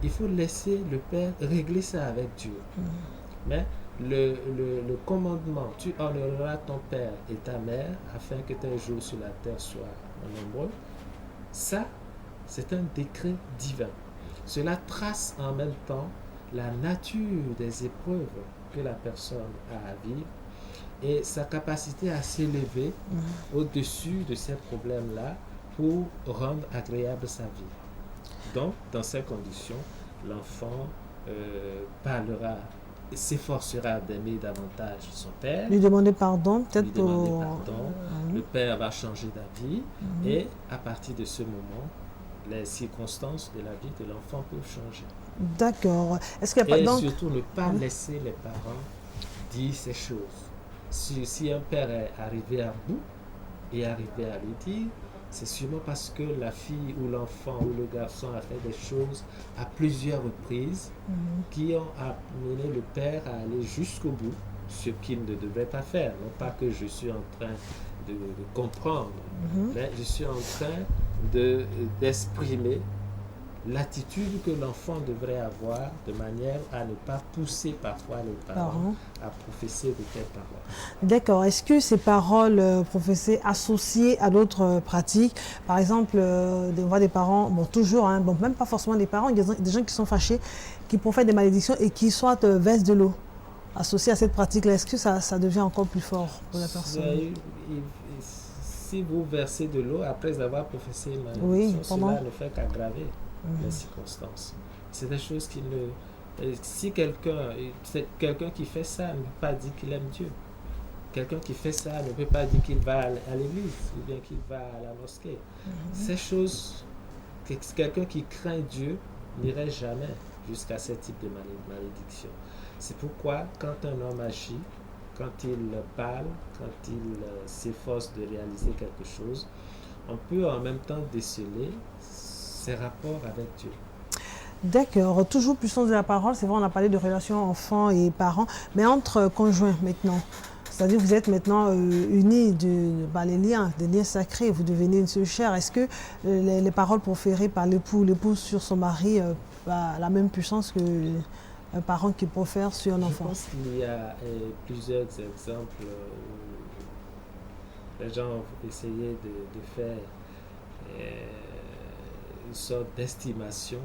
il faut laisser le père régler ça avec Dieu. Mais le commandement, tu honoreras ton père et ta mère afin que tes jours sur la terre soient nombreux, ça, c'est un décret divin. Cela trace en même temps la nature des épreuves que la personne a à vivre et sa capacité à s'élever au-dessus de ces problèmes-là pour rendre agréable sa vie. Donc, dans ces conditions, l'enfant parlera, s'efforcera d'aimer davantage son père, Lui demander pardon, peut-être lui demander pour... pardon. Le père va changer d'avis et à partir de ce moment, les circonstances de la vie de l'enfant peuvent changer. D'accord. Est-ce qu'il y a pas... Et donc... surtout, ne pas laisser les parents dire ces choses. Si un père est arrivé à bout et arrivé à le dire, c'est sûrement parce que la fille ou l'enfant ou le garçon a fait des choses à plusieurs reprises qui ont amené le père à aller jusqu'au bout, ce qu'il ne devrait pas faire. Non pas que je suis en train de comprendre, mais je suis en train d'exprimer l'attitude que l'enfant devrait avoir de manière à ne pas pousser parfois les parents à professer de telles paroles. D'accord. Est-ce que ces paroles professées associées à d'autres pratiques, par exemple, on voit des parents, bon toujours, hein, bon, même pas forcément des parents, il y a des gens qui sont fâchés, qui profèrent des malédictions et qui soit versent de l'eau. Associé à cette pratique-là, est-ce que ça devient encore plus fort pour la personne? Si vous versez de l'eau après avoir professé une malédiction, cela ne fait qu'aggraver les circonstances. C'est des choses qui ne... Si quelqu'un qui fait ça ne peut pas dire qu'il aime Dieu. Quelqu'un qui fait ça ne peut pas dire qu'il va à l'église ou bien qu'il va à la mosquée. Ces choses, quelqu'un qui craint Dieu n'irait jamais jusqu'à ce type de malédiction. C'est pourquoi quand un homme agit, quand il parle, quand il s'efforce de réaliser quelque chose, on peut en même temps déceler ses rapports avec Dieu. D'accord. Toujours puissance de la parole, c'est vrai, on a parlé de relations enfants et parents, mais entre conjoints maintenant. C'est-à-dire que vous êtes maintenant unis les liens, des liens sacrés, vous devenez une seule chair. Est-ce que les paroles proférées par l'épouse sur son mari ont la même puissance que un parent qui profère sur un enfant? Je pense qu'il y a plusieurs exemples où les gens ont essayé de faire une sorte d'estimation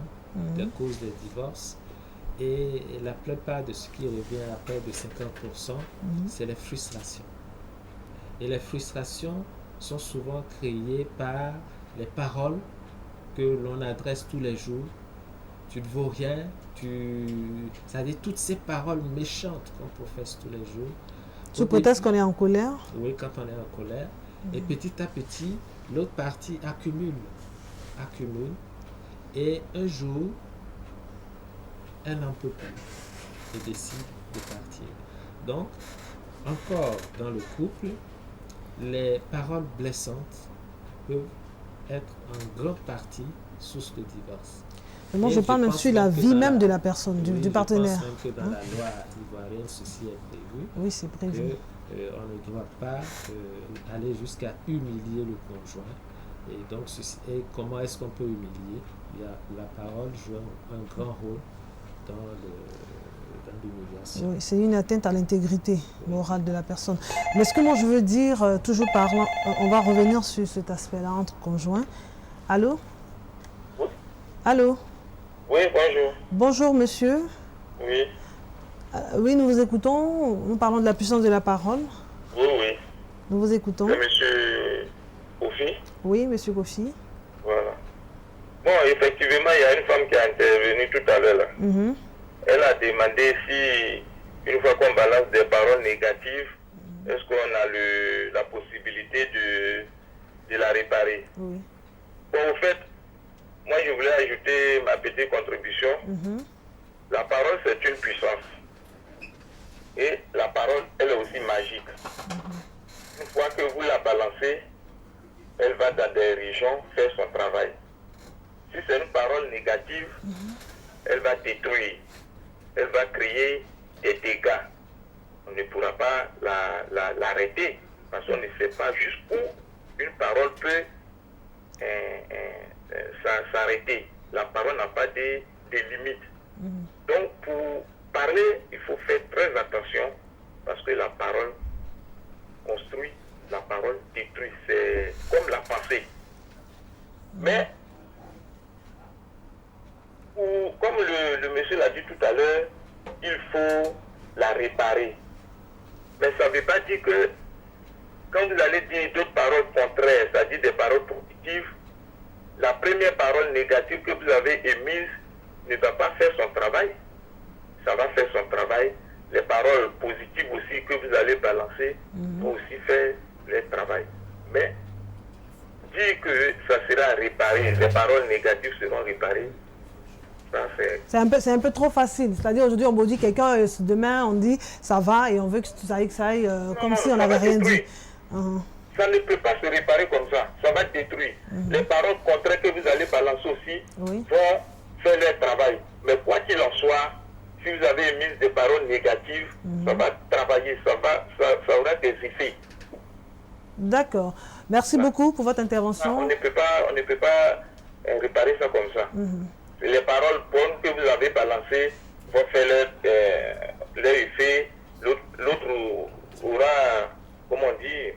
de cause des divorces. Et la plupart de ce qui revient à près de 50%, c'est les frustrations. Et les frustrations sont souvent créées par les paroles que l'on adresse tous les jours. Tu ne vaux rien, c'est-à-dire toutes ces paroles méchantes qu'on professe tous les jours. Sous prétexte qu'on est en colère? Oui, quand on est en colère. Et petit à petit, l'autre partie accumule. Et un jour, elle n'en peut plus et décide de partir. Donc, encore dans le couple, les paroles blessantes peuvent être en grande partie source de divorce. Moi, je parle même sur la vie même de la personne, du partenaire. Je pense même que dans la loi ivoirienne, ceci est prévu. Oui, c'est prévu. On ne doit pas aller jusqu'à humilier le conjoint. Et donc, comment est-ce qu'on peut humilier? La parole joue un grand rôle dans l'humiliation. Oui, c'est une atteinte à l'intégrité morale de la personne. Mais ce que moi je veux dire, toujours parlant, on va revenir sur cet aspect-là entre conjoints. Allô? Oui. Allô? Oui, bonjour. Bonjour, monsieur. Oui. Oui, nous vous écoutons. Nous parlons de la puissance de la parole. Oui, oui. Nous vous écoutons. C'est monsieur Kofi? Oui, monsieur Kofi. Voilà. Bon, effectivement, il y a une femme qui a intervenu tout à l'heure là. Elle a demandé si, une fois qu'on balance des paroles négatives, est-ce qu'on a la possibilité de la réparer? Oui. Bon, en fait, moi je voulais ajouter ma petite contribution. La parole, c'est une puissance. Et la parole, elle est aussi magique. Une fois que vous la balancez, elle va dans des régions faire son travail. Si c'est une parole négative, elle va détruire. Elle va créer des dégâts. On ne pourra pas l'arrêter parce qu'on ne sait pas jusqu'où une parole peut s'arrêter. La parole n'a pas de des limites. Donc, pour parler, il faut faire très attention parce que la parole construit, la parole détruit. C'est comme la pensée. Mais, comme le monsieur l'a dit tout à l'heure, il faut la réparer. Mais ça ne veut pas dire que quand vous allez dire d'autres paroles contraires, c'est-à-dire des paroles positives, la première parole négative que vous avez émise ne va pas faire son travail. Ça va faire son travail. Les paroles positives aussi que vous allez balancer vont aussi faire leur travail. Mais dire que ça sera réparé, les paroles négatives seront réparées, c'est un peu trop facile. C'est-à-dire aujourd'hui on dit quelqu'un, demain on dit ça va et on veut que ça aille comme si on n'avait rien dit. Ça ne peut pas se réparer comme ça. Ça va détruire. Les paroles contraires que vous allez balancer aussi vont faire leur travail. Mais quoi qu'il en soit, si vous avez émis des paroles négatives, ça va travailler, ça aura des effets. D'accord. Merci beaucoup pour votre intervention. On ne peut pas réparer ça comme ça. Les paroles bonnes que vous avez balancées vont faire leur effet. L'autre aura, comment on dit,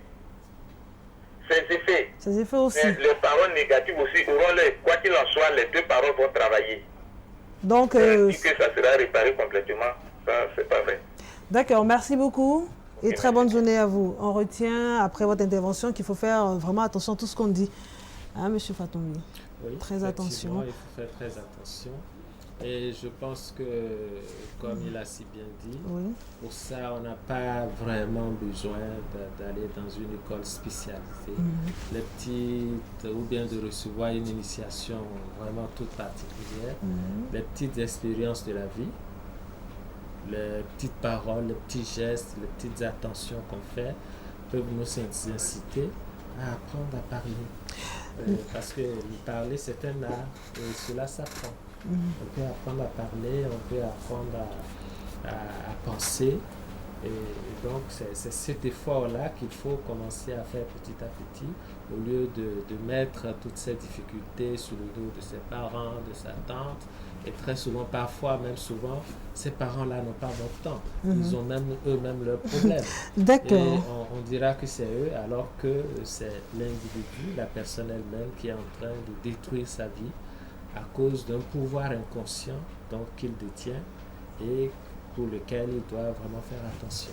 ses effets. Ses effets aussi. Mais les paroles négatives aussi auront quoi qu'il en soit, les deux paroles vont travailler. Donc, que ça sera réparé complètement, ça c'est pas vrai. D'accord, merci beaucoup et très bonne journée à vous. On retient après votre intervention qu'il faut faire vraiment attention à tout ce qu'on dit. Hein, Monsieur Fatombi? Oui, très attention. Il faut faire très attention. Et je pense que, comme il a si bien dit, pour ça, on n'a pas vraiment besoin d'aller dans une école spécialisée. Les petites, ou bien de recevoir une initiation vraiment toute particulière, les petites expériences de la vie, les petites paroles, les petits gestes, les petites attentions qu'on fait peuvent nous inciter à apprendre à parler. Parce que parler, c'est un art et cela s'apprend. On peut apprendre à parler, on peut apprendre à penser. Et donc, c'est cet effort-là qu'il faut commencer à faire petit à petit, au lieu de mettre toutes ces difficultés sur le dos de ses parents, de sa tante. Et très souvent, parfois, même souvent, ces parents-là n'ont pas bon temps. Ils ont même eux-mêmes leurs problèmes. D'accord. Et on dira que c'est eux, alors que c'est l'individu, la personne elle-même, qui est en train de détruire sa vie à cause d'un pouvoir inconscient qu'il détient et pour lequel il doit vraiment faire attention.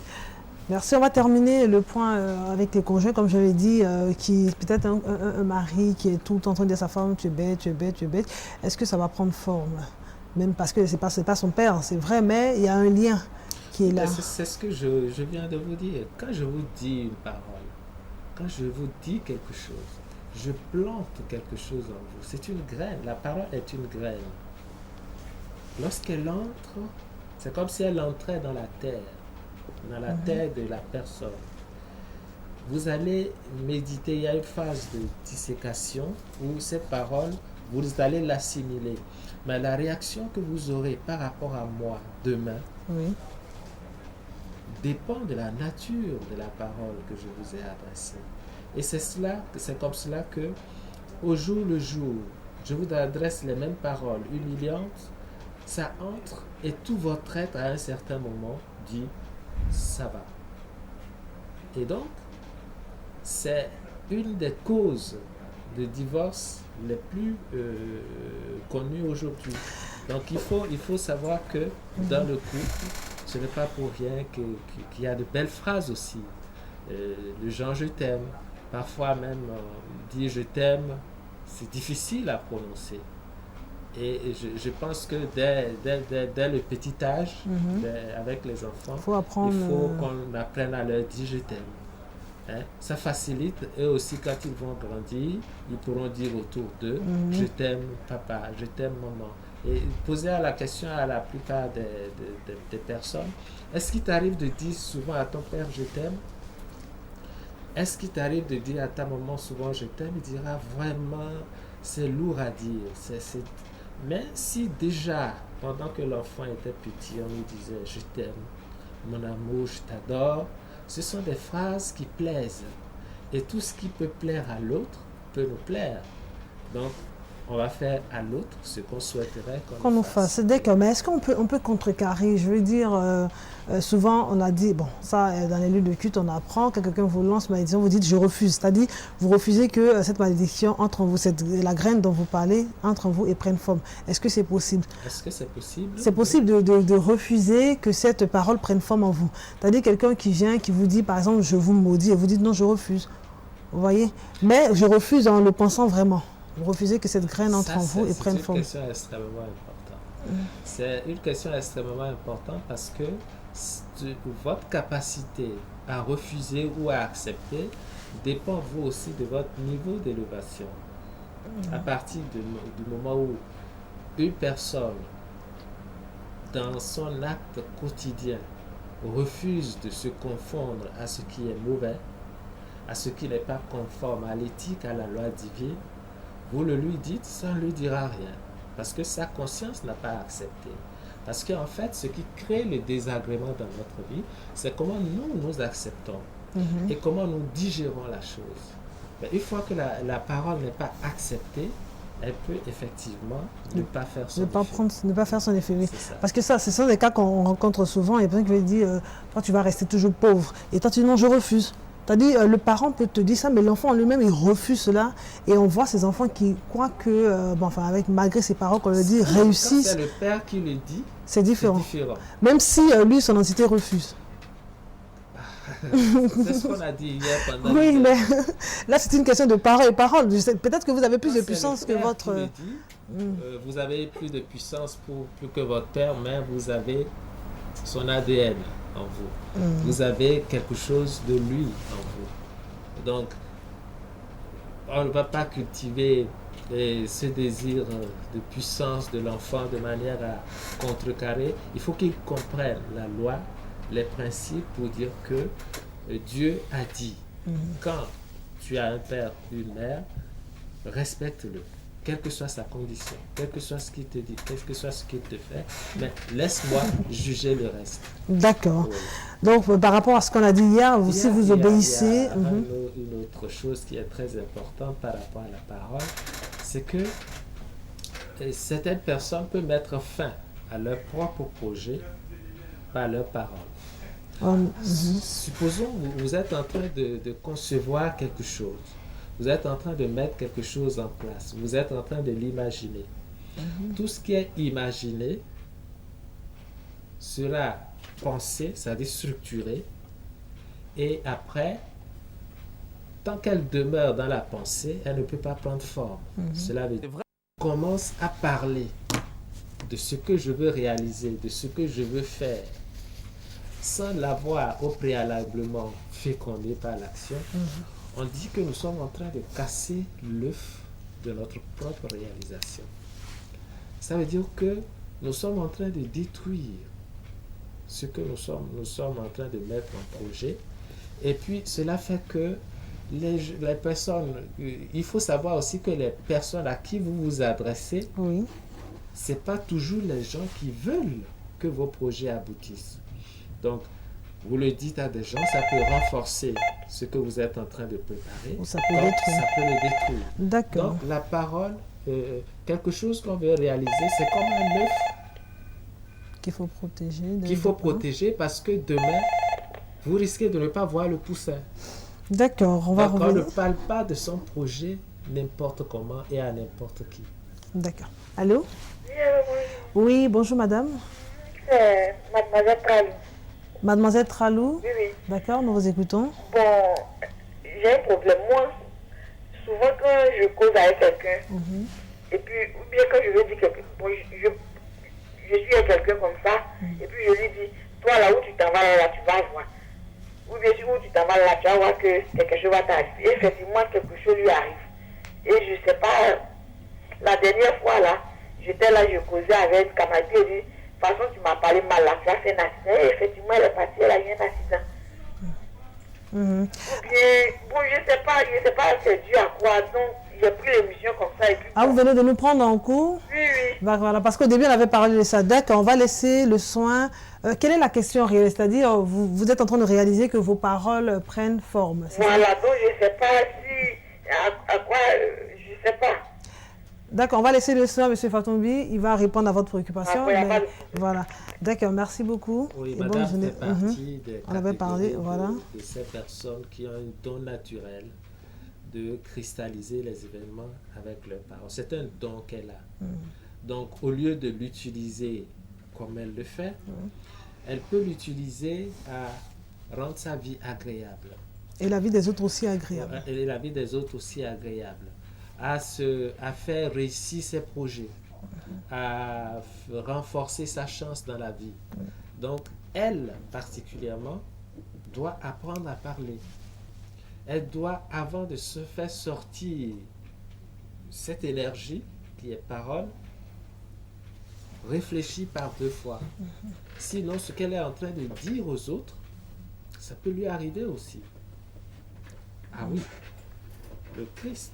Merci. On va terminer le point avec les conjoints, comme je l'ai dit, qui peut-être un mari qui est tout le temps en train de dire à sa femme, tu es bête, tu es bête, tu es bête. Est-ce que ça va prendre forme? Même parce que c'est pas son père, c'est vrai, mais il y a un lien qui est là. C'est ce que je viens de vous dire. Quand je vous dis une parole, quand je vous dis quelque chose, je plante quelque chose en vous. C'est une graine. La parole est une graine. Lorsqu'elle entre, c'est comme si elle entrait dans la terre de la personne. Vous allez méditer. Il y a une phase de dissécation où cette parole, vous allez l'assimiler. Mais la réaction que vous aurez par rapport à moi demain dépend de la nature de la parole que je vous ai adressée. Et c'est comme cela que, au jour le jour, je vous adresse les mêmes paroles humiliantes, ça entre et tout votre être à un certain moment dit ça va. Et donc, c'est une des causes de divorce les plus connues aujourd'hui. Donc il faut savoir que dans le couple, ce n'est pas pour rien qu'il y a de belles phrases aussi. Le genre je t'aime. Parfois même, dire je t'aime, c'est difficile à prononcer. Et je pense que dès le petit âge, avec les enfants, il faut qu'on apprenne à leur dire je t'aime. Hein? Ça facilite. Eux aussi, quand ils vont grandir, ils pourront dire autour d'eux je t'aime papa, je t'aime maman. Et poser la question à la plupart des personnes, est-ce qu'il t'arrive de dire souvent à ton père je t'aime? Est-ce qu'il t'arrive de dire à ta maman souvent je t'aime? Il dira vraiment, c'est lourd à dire. Mais si déjà, pendant que l'enfant était petit, on lui disait je t'aime, mon amour, je t'adore, ce sont des phrases qui plaisent. Et tout ce qui peut plaire à l'autre peut nous plaire. Donc, on va faire à l'autre ce qu'on souhaiterait qu'on nous fasse. D'accord, mais est-ce qu'on peut contrecarrer? Je veux dire, souvent on a dit, bon, ça dans les lieux de culte on apprend, que quelqu'un vous lance malédiction, vous dites je refuse, c'est-à-dire vous refusez que cette malédiction entre en vous, la graine dont vous parlez entre en vous et prenne forme. Est-ce que c'est possible? Est-ce que c'est possible? C'est possible de refuser que cette parole prenne forme en vous. C'est-à-dire quelqu'un qui vient, qui vous dit par exemple je vous maudis et vous dites non je refuse. Vous voyez? Mais je refuse en le pensant vraiment. Vous refusez que cette graine entre en vous et prenne forme. C'est une question extrêmement importante. C'est une question extrêmement importante parce que votre capacité à refuser ou à accepter dépend vous aussi de votre niveau d'élévation. À partir du moment où une personne, dans son acte quotidien, refuse de se confondre à ce qui est mauvais, à ce qui n'est pas conforme à l'éthique, à la loi divine, vous le lui dites, ça ne lui dira rien. Parce que sa conscience n'a pas accepté. Parce qu'en fait, ce qui crée le désagrément dans notre vie, c'est comment nous acceptons et comment nous digérons la chose. Mais une fois que la parole n'est pas acceptée, elle peut effectivement ne pas faire son effet. Ne pas faire son effet, oui. Parce que ça, ce sont des cas qu'on rencontre souvent. Il y a personne qui veut dire, toi tu vas rester toujours pauvre. Et toi tu dis non, je refuse. C'est-à-dire, le parent peut te dire ça, mais l'enfant en lui-même, il refuse cela. Et on voit ces enfants qui croient que, malgré ses parents, qu'on le dit, réussissent. Quand c'est le père qui le dit, c'est différent. Même si lui, son entité refuse. C'est ce qu'on a dit hier pendant. Oui, mais là, c'est une question de parole et parole. Peut-être que vous avez plus de puissance que votre. Vous avez plus de puissance plus que votre père, mais vous avez son ADN en vous. Vous avez quelque chose de lui en vous. Donc, on ne va pas cultiver ce désir de puissance de l'enfant de manière à contrecarrer. Il faut qu'il comprenne la loi, les principes pour dire que Dieu a dit. Quand tu as un père, une mère, respecte-le. Quelle que soit sa condition, quel que soit ce qu'il te dit, quel que soit ce qu'il te fait, mais laisse-moi juger le reste. D'accord. Donc, par rapport à ce qu'on a dit hier, si vous obéissez... Une autre chose qui est très importante par rapport à la parole, c'est que certaines personnes peuvent mettre fin à leur propre projet par leur parole. Supposons que vous êtes en train de concevoir quelque chose. Vous êtes en train de mettre quelque chose en place. Vous êtes en train de l'imaginer. Tout ce qui est imaginé sera pensé, c'est-à-dire structuré. Et après, tant qu'elle demeure dans la pensée, elle ne peut pas prendre forme. Cela veut dire qu'on commence à parler de ce que je veux réaliser, de ce que je veux faire, sans l'avoir au préalablement fécondé par l'action. On dit que nous sommes en train de casser l'œuf de notre propre réalisation. Ça veut dire que nous sommes en train de détruire ce que nous sommes en train de mettre en projet. Et puis, cela fait que les personnes, il faut savoir aussi que les personnes à qui vous vous adressez, ce n'est pas toujours les gens qui veulent que vos projets aboutissent. Donc, vous le dites à des gens, ça peut renforcer ce que vous êtes en train de préparer. Ou ça peut le détruire. D'accord. Donc, la parole, quelque chose qu'on veut réaliser, c'est comme un œuf qu'il faut protéger. Qu'il faut protéger parce que demain, vous risquez de ne pas voir le poussin. D'accord, on va revenir. On ne parle pas de son projet n'importe comment et à n'importe qui. D'accord. Allô? Oui, bonjour madame. Mademoiselle Tralou. Mademoiselle Tralou? Oui, oui. D'accord, nous vous écoutons. Bon, j'ai un problème. Moi, souvent quand je cause avec quelqu'un, et puis, ou bien quand je lui dis quelque chose, je suis avec quelqu'un comme ça, et puis je lui dis, toi là où tu t'en vas, là tu vas voir. Ou bien où tu t'en vas, là tu vas voir que quelque chose va t'arriver. Et effectivement, quelque chose lui arrive. Et je sais pas, la dernière fois là, j'étais là, je causais avec une camarade, et dit, de toute façon, tu m'as parlé mal là, tu as fait un accident. Et effectivement, elle est partie, elle a eu un accident. Ou bien, bon, je sais pas, c'est dû à quoi. Donc, j'ai pris l'émission comme ça. Et puis, vous venez de nous prendre en cours? Oui, oui. Voilà, parce qu'au début, on avait parlé de ça. D'accord, on va laisser le soin. Quelle est la question réelle? C'est-à-dire, vous êtes en train de réaliser que vos paroles prennent forme. Voilà, donc je ne sais pas si, à quoi, je ne sais pas. D'accord, on va laisser le soin à M. Fatombi. Il va répondre à votre préoccupation. Ah, voilà. D'accord, merci beaucoup. Oui, et madame fait partie des on avait parlé, voilà. de ces personnes qui ont un don naturel de cristalliser les événements avec leurs paroles. C'est un don qu'elle a. Donc, au lieu de l'utiliser comme elle le fait, elle peut l'utiliser à rendre sa vie agréable. Et la vie des autres aussi agréable. Et la vie des autres aussi agréable. À faire réussir ses projets, à renforcer sa chance dans la vie. Donc, elle, particulièrement, doit apprendre à parler. Elle doit, avant de se faire sortir cette énergie, qui est parole, réfléchir par 2 fois. Sinon, ce qu'elle est en train de dire aux autres, ça peut lui arriver aussi. Ah oui, le Christ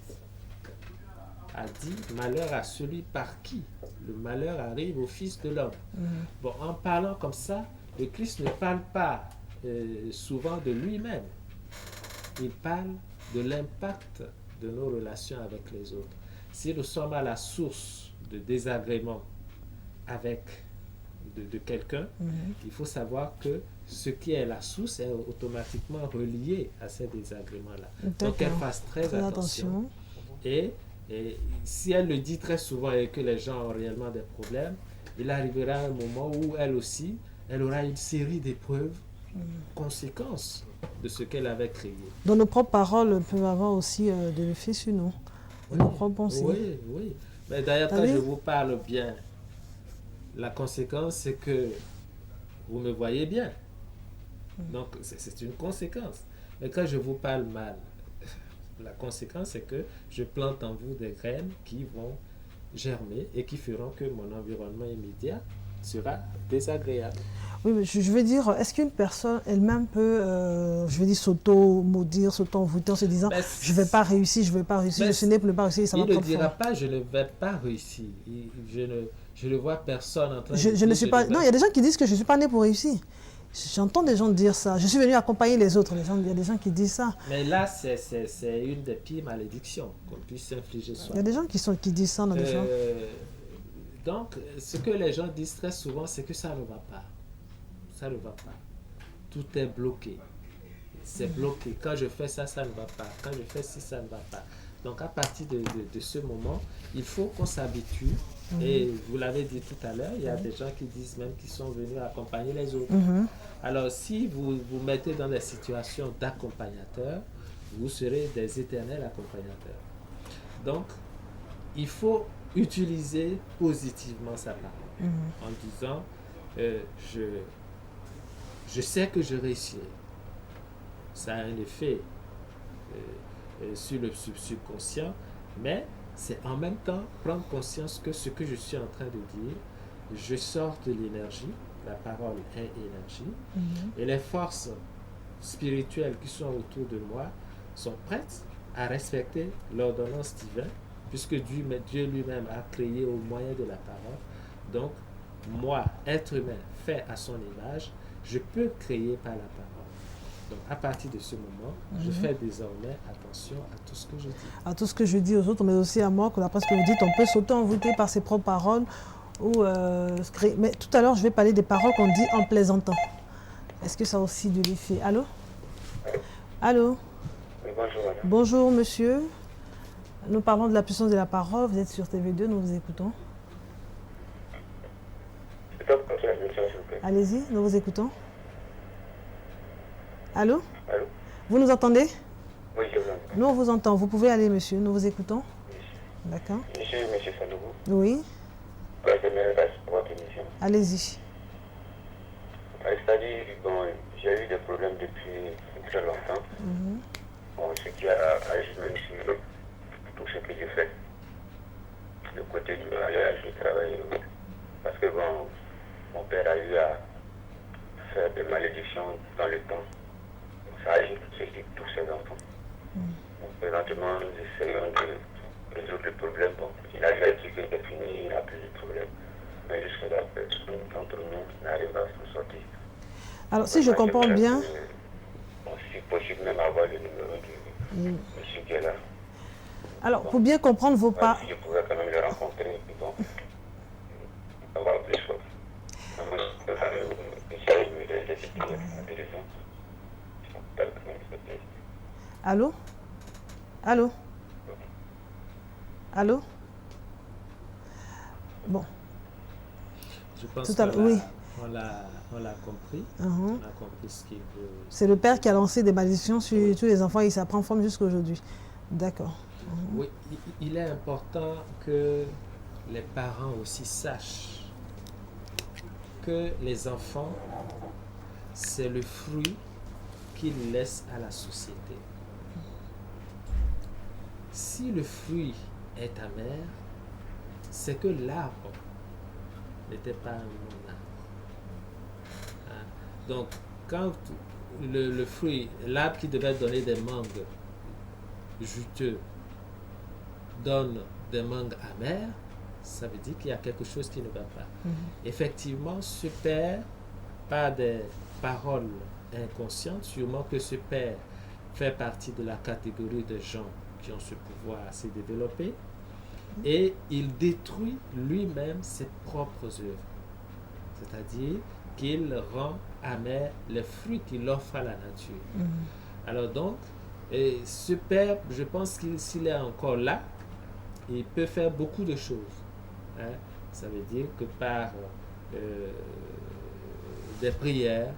a dit « Malheur à celui par qui le malheur arrive au Fils de l'homme ». Bon, en parlant comme ça, le Christ ne parle pas souvent de lui-même. Il parle de l'impact de nos relations avec les autres. Si nous sommes à la source de désagrément avec de quelqu'un, il faut savoir que ce qui est la source est automatiquement relié à ces désagréments-là. Donc, qu'elle fasse très attention. Et si elle le dit très souvent et que les gens ont réellement des problèmes, il arrivera un moment où elle aussi, elle aura une série d'épreuves, conséquences de ce qu'elle avait créé. Donc nos propres paroles peuvent avoir aussi de l'effet sur nous. Oui, nos propres pensées. Oui, oui. Mais d'ailleurs, quand je vous parle bien, la conséquence, c'est que vous me voyez bien. Donc, c'est une conséquence. Mais quand je vous parle mal, la conséquence, c'est que je plante en vous des graines qui vont germer et qui feront que mon environnement immédiat sera désagréable. Oui, mais je veux dire, est-ce qu'une personne elle-même peut, s'auto-maudire, s'auto-envoûter en se disant je ne vais pas réussir, je suis né pour ne pas réussir, ça va il ne dira pas je ne vais pas réussir. Je ne vois personne en train de je ne suis pas. Non, il y a des gens qui disent que je ne suis pas né pour réussir. J'entends des gens dire ça. Je suis venu accompagner les autres. Il y a des gens qui disent ça. Mais là, c'est une des pires malédictions qu'on puisse s'infliger soi. Il y a des gens qui disent ça dans les gens. Donc, ce que les gens disent très souvent, c'est que ça ne va pas. Ça ne va pas. Tout est bloqué. C'est bloqué. Quand je fais ça, ça ne va pas. Quand je fais ci, ça ne va pas. Donc, à partir de ce moment, il faut qu'on s'habitue. Et vous l'avez dit tout à l'heure, il y a des gens qui disent même qu'ils sont venus accompagner les autres. Alors, si vous vous mettez dans des situations d'accompagnateurs, vous serez des éternels accompagnateurs. Donc, il faut utiliser positivement sa parole en disant je sais que je réussirai. Ça a un effet sur le subconscient, mais c'est en même temps prendre conscience que ce que je suis en train de dire, je sors de l'énergie, la parole est énergie, et les forces spirituelles qui sont autour de moi sont prêtes à respecter l'ordonnance divine, puisque Dieu lui-même a créé au moyen de la parole. Donc, moi, être humain, fait à son image, je peux créer par la parole. Donc, à partir de ce moment, je fais désormais attention à tout ce que je dis. À tout ce que je dis aux autres, mais aussi à moi, que d'après ce que vous dites, on peut s'auto-envoûter par ses propres paroles. Mais tout à l'heure, je vais parler des paroles qu'on dit en plaisantant. Est-ce que ça a aussi de l'effet? Allô? Allô? Oui, bonjour, madame. Bonjour, monsieur. Nous parlons de la puissance de la parole. Vous êtes sur TV2, nous vous écoutons. Allez-y, nous vous écoutons. Allô? Allô? Vous nous entendez? Oui, je vous entends. Nous, on vous entend. Vous pouvez aller, monsieur. Nous vous écoutons. Oui. D'accord. Monsieur Sanogo. Oui. J'aimerais passer pour votre émission. Allez-y. C'est-à-dire, bon, j'ai eu des problèmes depuis très longtemps. Bon, ce qui a agi même sur tout ce que j'ai fait. Le côté du mariage, du travail. Parce que bon, mon père a eu à faire des malédictions dans le temps. Ça agit sur tous ses enfants. Donc, présentement, nous essayons de résoudre le problème. Bon, il a déjà dit que c'est fini, il n'a plus de problème. Mais jusqu'à là, personne d'entre nous n'arrive à s'en sortir. Alors, si je comprends bien... Bon, si possible, même avoir le numéro du monsieur qui est là. Alors, pour bien comprendre vos paroles... Si je pouvais quand même le Allô? Allô? Allô? Bon. Je pense oui. On l'a compris. On a compris ce qu'il veut. C'est le père qui a lancé des malédictions sur tous les enfants et ça prend forme jusqu'à aujourd'hui. D'accord. Oui, il est important que les parents aussi sachent que les enfants, c'est le fruit qu'ils laissent à la société. Si le fruit est amer, c'est que l'arbre n'était pas un bon arbre. Hein? Donc, quand le fruit, l'arbre qui devait donner des mangues juteux, donne des mangues amères, ça veut dire qu'il y a quelque chose qui ne va pas. Effectivement, ce père, par des paroles inconscientes, sûrement que ce père fait partie de la catégorie de gens qui ont ce pouvoir assez développé, et il détruit lui-même ses propres œuvres. C'est-à-dire qu'il rend amer les fruits qu'il offre à la nature. Alors donc, ce père, je pense qu'il s'il est encore là, il peut faire beaucoup de choses. Hein? Ça veut dire que par des prières,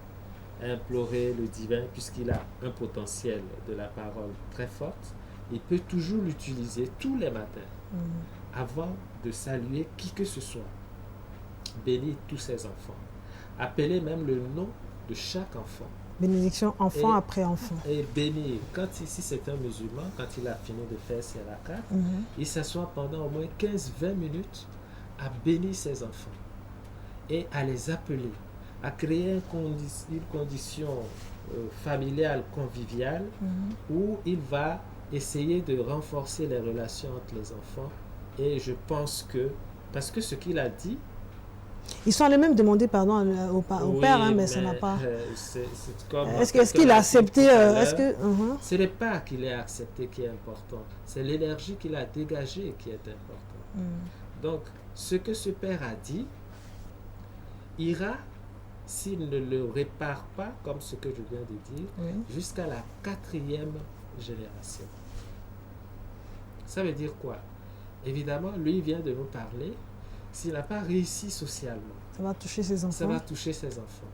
implorer le divin, puisqu'il a un potentiel de la parole très forte, il peut toujours l'utiliser tous les matins avant de saluer qui que ce soit. Bénir tous ses enfants. Appeler même le nom de chaque enfant. Bénédiction enfant après enfant. Et bénir. Si c'est un musulman, quand il a fini de faire ses rakats, il s'assoit pendant au moins 15-20 minutes à bénir ses enfants et à les appeler, à créer une condition familiale, conviviale, où il va essayer de renforcer les relations entre les enfants. Et je pense que, parce que ce qu'il a dit, ils sont allés même demander pardon au père, hein, mais ça n'a pas. Est-ce qu'il a accepté Ce n'est pas qu'il ait accepté qui est important, c'est l'énergie qu'il a dégagée qui est importante. Donc, ce que ce père a dit ira, s'il ne le répare pas, comme ce que je viens de dire, jusqu'à la 4e génération. Ça veut dire quoi? Évidemment, lui vient de nous parler. S'il n'a pas réussi socialement, ça va toucher ses enfants. Ça va toucher ses enfants.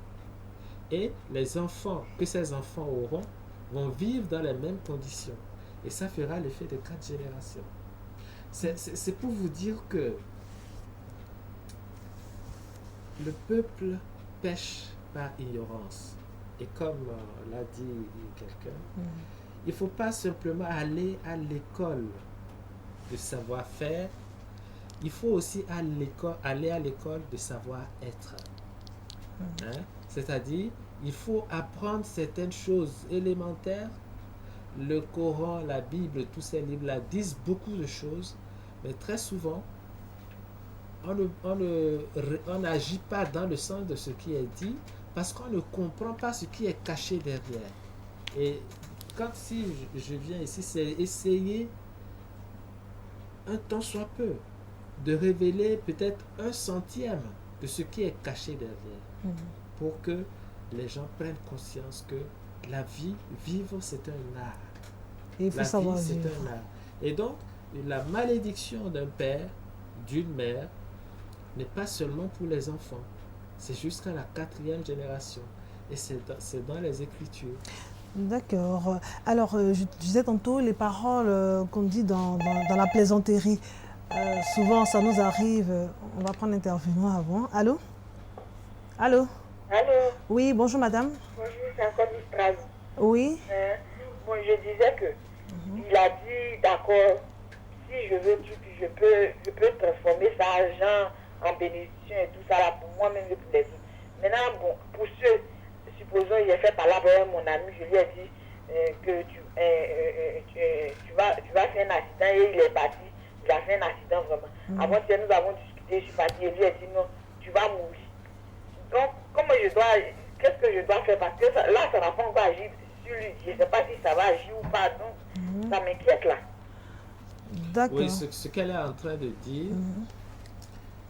Et les enfants que ces enfants auront vont vivre dans les mêmes conditions. Et ça fera l'effet de 4 générations. C'est pour vous dire que le peuple pêche par ignorance. Et comme l'a dit quelqu'un, il ne faut pas simplement aller à l'école de savoir-faire, il faut aussi aller à l'école de savoir-être. Hein? C'est-à-dire, il faut apprendre certaines choses élémentaires. Le Coran, la Bible, tous ces livres-là disent beaucoup de choses, mais très souvent, on n'agit pas dans le sens de ce qui est dit parce qu'on ne comprend pas ce qui est caché derrière. Et si je viens ici, c'est essayer un tant soit peu de révéler peut-être 1/100 de ce qui est caché derrière, pour que les gens prennent conscience que la vie, vivre, c'est un art. Et il faut savoir vivre. C'est un art. Et donc, la malédiction d'un père, d'une mère, n'est pas seulement pour les enfants, c'est jusqu'à la 4e génération. Et c'est dans les Écritures. D'accord. Alors, je disais tantôt, les paroles qu'on dit dans la plaisanterie, souvent ça nous arrive, on va prendre l'intervenant avant. Allô? Allô? Allô? Oui, bonjour madame. Bonjour, c'est encore Mistral. Oui. Bon, je disais que il a dit, d'accord, si je veux, je peux transformer ça argent en bénédiction et tout ça là pour moi-même et pour les autres. Maintenant, bon, pour ceux, supposons, il a fait par là avec mon ami, je lui ai dit que tu vas faire un accident et il est parti. Il a fait un accident vraiment. Avant-hier, nous avons discuté, je suis partie et lui ai dit non, tu vas mourir. Donc, qu'est-ce que je dois faire? Parce que là, ça n'a pas encore agi sur lui. Je ne sais pas si ça va agir ou pas. Donc, ça m'inquiète là. D'accord. Oui, ce qu'elle est en train de dire,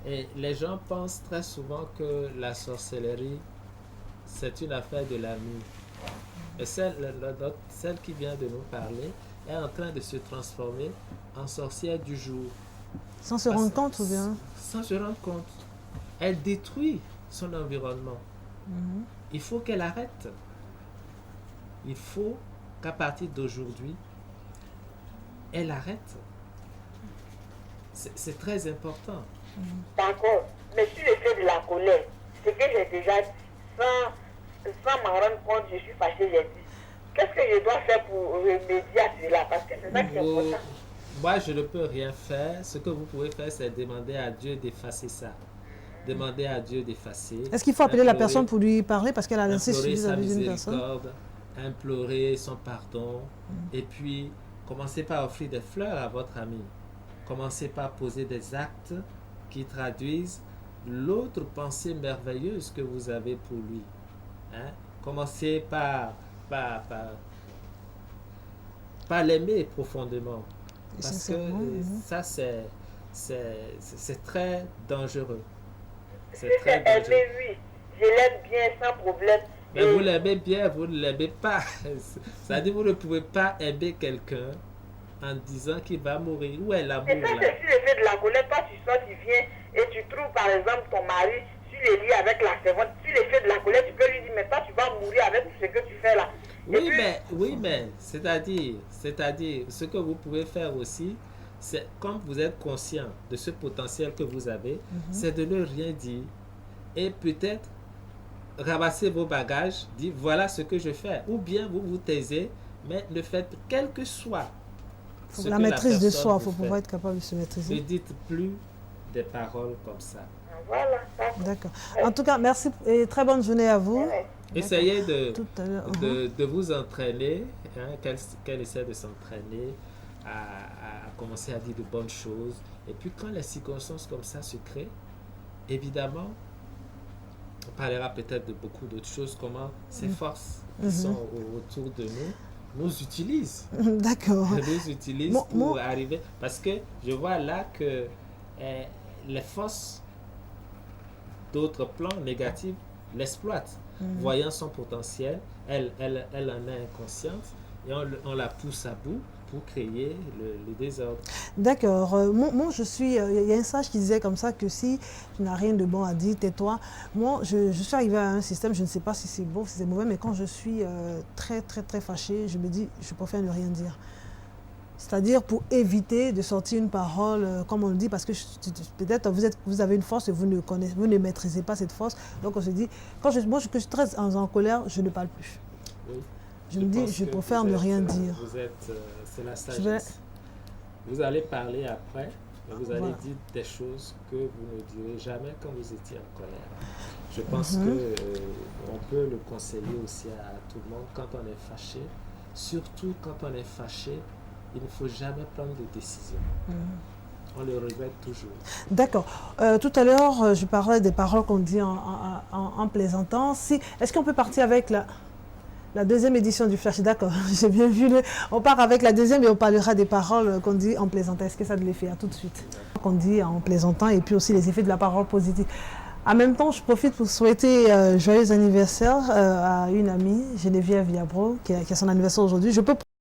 et les gens pensent très souvent que la sorcellerie, c'est une affaire de la nuit. Et celle qui vient de nous parler est en train de se transformer en sorcière du jour. Sans se rendre compte ou bien? Sans se rendre compte. Elle détruit son environnement. Il faut qu'elle arrête. Il faut qu'à partir d'aujourd'hui, elle arrête. C'est très important. D'accord. Mais sur le fait de la colère, c'est que j'ai déjà dit, sans m'en rendre compte, je suis fâchée, j'ai dit. Qu'est-ce que je dois faire pour remédier à cela? Parce que c'est ça qui est important. Moi, je ne peux rien faire. Ce que vous pouvez faire, c'est demander à Dieu d'effacer ça. Demander à Dieu d'effacer. Est-ce qu'il faut appeler la personne pour lui parler parce qu'elle a laissé vis-à-vis d'une personne? Implorer son pardon. Et puis, commencez par offrir des fleurs à votre ami. Commencez par poser des actes qui traduisent l'autre pensée merveilleuse que vous avez pour lui. Hein? Commencez par l'aimer profondément. Parce que ça, c'est très dangereux. C'est très dangereux. Aimer, oui. Je l'aime bien sans problème. Mais vous l'aimez bien, vous ne l'aimez pas. C'est-à-dire que vous ne pouvez pas aimer quelqu'un en disant qu'il va mourir. Où est l'amour? Et ça, c'est sur le fait de la colère. Toi, tu sors, tu viens et tu trouves par exemple ton mari sur le lit avec la servante. Sur le fait de la colère, tu peux lui dire, mais toi, tu vas mourir avec tout ce que tu fais là. Oui, mais c'est-à-dire, ce que vous pouvez faire aussi, c'est quand vous êtes conscient de ce potentiel que vous avez, c'est de ne rien dire et peut-être ramasser vos bagages, dire voilà ce que je fais, ou bien vous vous taisez, mais ne faites quel que soit. La maîtrise de soi, il faut pouvoir être capable de se maîtriser. Ne dites plus des paroles comme ça. Voilà. D'accord. En tout cas, merci et très bonne journée à vous. Essayez de vous entraîner, hein, qu'elle essaie de s'entraîner à commencer à dire de bonnes choses. Et puis quand les circonstances comme ça se créent, évidemment, on parlera peut-être de beaucoup d'autres choses, comment ces forces qui sont autour de nous utilisent. D'accord. Nous utilisent pour arriver. Parce que je vois là que les forces d'autres plans négatifs l'exploitent. Voyant son potentiel, elle en est inconsciente et on la pousse à bout pour créer le désordre. D'accord. Moi, je suis... Il y a un sage qui disait comme ça que si tu n'as rien de bon à dire, tais-toi. Moi, je suis arrivée à un système, je ne sais pas si c'est beau, si c'est mauvais, mais quand je suis très, très, très fâchée, je me dis, je préfère ne rien dire. C'est-à-dire pour éviter de sortir une parole, comme on le dit, parce que peut-être vous avez une force et vous ne maîtrisez pas cette force. Donc on se dit, quand je suis très en colère, je ne parle plus. Oui. Je me dis, je préfère ne rien dire. C'est la sagesse. Vous allez parler après, mais vous allez dire des choses que vous ne direz jamais quand vous étiez en colère. Je pense qu'on peut le conseiller aussi à tout le monde quand on est fâché. Surtout quand on est fâché, il ne faut jamais prendre de décision. On le regrette toujours. D'accord. Tout à l'heure, je parlais des paroles qu'on dit en plaisantant. Est-ce qu'on peut partir avec la deuxième édition du Flash? D'accord, j'ai bien vu. On part avec la deuxième et on parlera des paroles qu'on dit en plaisantant. Est-ce que ça a de l'effet? À tout de suite. Qu'on dit en plaisantant et puis aussi les effets de la parole positive. En même temps, je profite pour souhaiter joyeux anniversaire à une amie, Geneviève Yabro, qui a son anniversaire aujourd'hui. Je peux